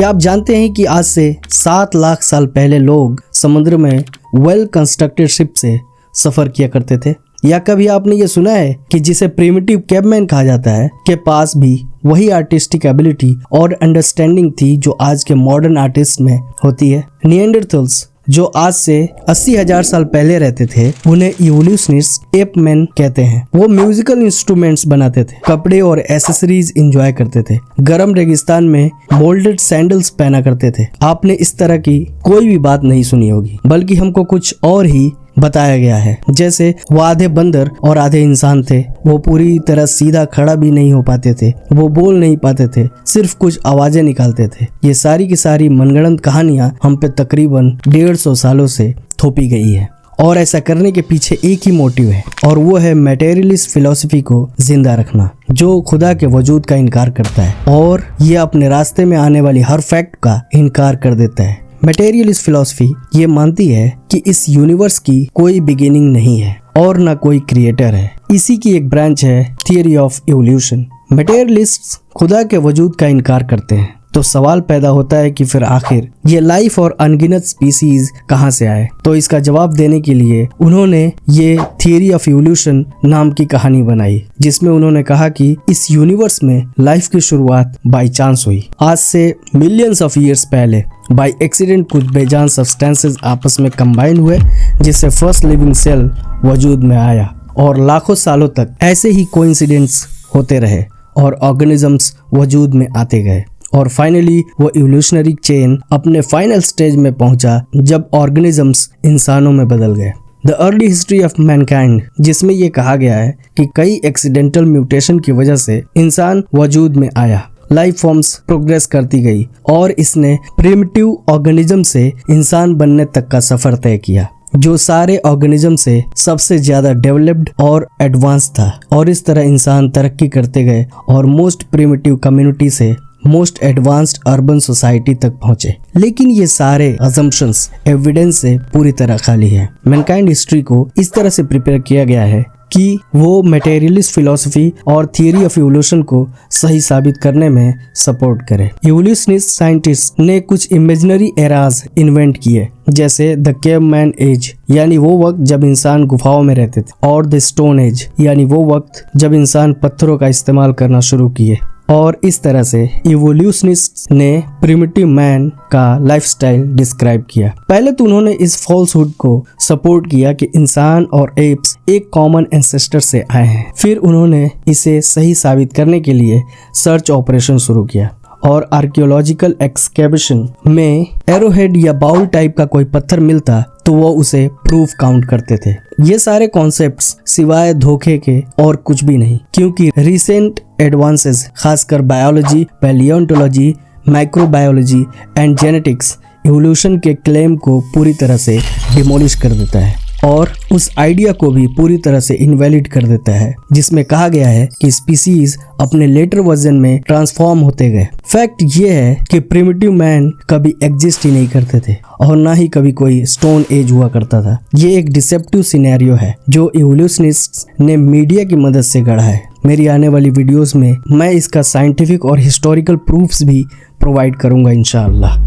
क्या आप जानते हैं कि आज से 7 लाख साल पहले लोग समुद्र में वेल कंस्ट्रक्टेड शिप से सफर किया करते थे? या कभी आपने ये सुना है कि जिसे प्रिमिटिव कैवमैन कहा जाता है के पास भी वही आर्टिस्टिक एबिलिटी और अंडरस्टैंडिंग थी जो आज के मॉडर्न आर्टिस्ट में होती है? निएंडरथल्स जो आज से 80,000 साल पहले रहते थे उन्हें इवोल्यूशनिस्ट एपमैन कहते हैं। वो म्यूजिकल इंस्ट्रूमेंट्स बनाते थे, कपड़े और एसेसरीज एंजॉय करते थे, गर्म रेगिस्तान में मोल्डेड सैंडल्स पहना करते थे। आपने इस तरह की कोई भी बात नहीं सुनी होगी, बल्कि हमको कुछ और ही बताया गया है। जैसे वो आधे बंदर और आधे इंसान थे, वो पूरी तरह सीधा खड़ा भी नहीं हो पाते थे, वो बोल नहीं पाते थे, सिर्फ कुछ आवाजें निकालते थे। ये सारी की सारी मनगढ़ंत कहानियां हम पे तकरीबन 150 सालों से थोपी गई है और ऐसा करने के पीछे एक ही मोटिव है और वो है मटेरियलिस्ट फिलॉसफी को जिंदा रखना, जो खुदा के वजूद का इनकार करता है और ये अपने रास्ते में आने वाली हर फैक्ट का इनकार कर देता है। मटेरियलिस्ट फिलॉसफी ये मानती है कि इस यूनिवर्स की कोई बिगिनिंग नहीं है और ना कोई क्रिएटर है। इसी की एक ब्रांच है थियरी ऑफ इवोल्यूशन। मटेरियलिस्ट्स खुदा के वजूद का इनकार करते हैं, तो सवाल पैदा होता है कि फिर आखिर ये लाइफ और अनगिनत स्पीसीज कहाँ से आए? तो इसका जवाब देने के लिए उन्होंने ये थियरी ऑफ इवोल्यूशन नाम की कहानी बनाई, जिसमें उन्होंने कहा कि इस यूनिवर्स में लाइफ की शुरुआत बाय चांस हुई। आज से मिलियंस ऑफ ईयर्स पहले बाय एक्सीडेंट कुछ बेजान सब्सटेंसेस आपस में कंबाइन हुए, जिससे फर्स्ट लिविंग सेल वजूद में आया और लाखों सालों तक ऐसे ही कोइंसिडेंट्स होते रहे और ऑर्गेनिजम्स वजूद में आते गए और फाइनली वो इवोल्यूशनरी चेन अपने फाइनल स्टेज में पहुंचा जब ऑर्गेनिजम्स इंसानों में बदल गए। The early history of Mankind, जिसमें ये कहा गया है कि कई एक्सीडेंटल म्यूटेशन की वजह से इंसान वजूद में आया, लाइफ फॉर्म्स प्रोग्रेस करती गई और इसने प्रिमिटिव ऑर्गेनिज्म से इंसान बनने तक का सफर तय किया, जो सारे ऑर्गेनिज्म से सबसे ज्यादा डेवलप्ड और एडवांस था। और इस तरह इंसान तरक्की करते गए और मोस्ट प्रिमिटिव कम्युनिटी से मोस्ट एडवांस्ड अर्बन सोसाइटी तक पहुंचे। लेकिन ये सारे अजम्पशंस एविडेंस से पूरी तरह खाली है। मैनकाइंड हिस्ट्री को इस तरह से प्रिपेयर किया गया है कि वो मटेरियलिस्ट फिलॉसफी और थियरी ऑफ इवोल्यूशन को सही साबित करने में सपोर्ट करे। इवोल्यूशनिस्ट साइंटिस्ट ने कुछ इमेजिनरी एराज इन्वेंट किए, जैसे द केवमैन एज यानी वो वक्त जब इंसान गुफाओं में रहते थे, और द स्टोन एज यानी वो वक्त जब इंसान पत्थरों का इस्तेमाल करना शुरू किए। और इस तरह से इवोल्यूशनिस्ट ने प्रिमिटिव मैन का लाइफस्टाइल डिस्क्राइब किया। पहले तो उन्होंने इस फॉल्सहुड को सपोर्ट किया कि इंसान और एप्स एक कॉमन एंसेस्टर से आए हैं। फिर उन्होंने इसे सही साबित करने के लिए सर्च ऑपरेशन शुरू किया और आर्कियोलॉजिकल एक्सकेवेशन में एरोहेड या बाउल टाइप का कोई पत्थर मिलता तो वो उसे प्रूफ काउंट करते थे। ये सारे कॉन्सेप्ट्स सिवाय धोखे के और कुछ भी नहीं, क्योंकि रिसेंट एडवांसेस खासकर biology, palaeontology, microbiology and genetics evolution के क्लेम को पूरी तरह से डिमोलिश कर देता है और उस आइडिया को भी पूरी तरह से इनवैलिड कर देता है, जिसमें कहा गया है कि स्पीसीज अपने लेटर वर्जन में ट्रांसफॉर्म होते गए। फैक्ट ये है कि प्रिमिटिव मैन कभी एग्जिस्ट ही नहीं करते थे और ना ही कभी कोई स्टोन एज हुआ करता था। ये एक डिसेप्टिव सिनेरियो है जो इवोल्यूशनिस्ट्स ने मीडिया की मदद से गढ़ा है। मेरी आने वाली वीडियोस में मैं इसका साइंटिफिक और हिस्टोरिकल प्रूफ्स भी प्रोवाइड करूंगा इंशाअल्लाह।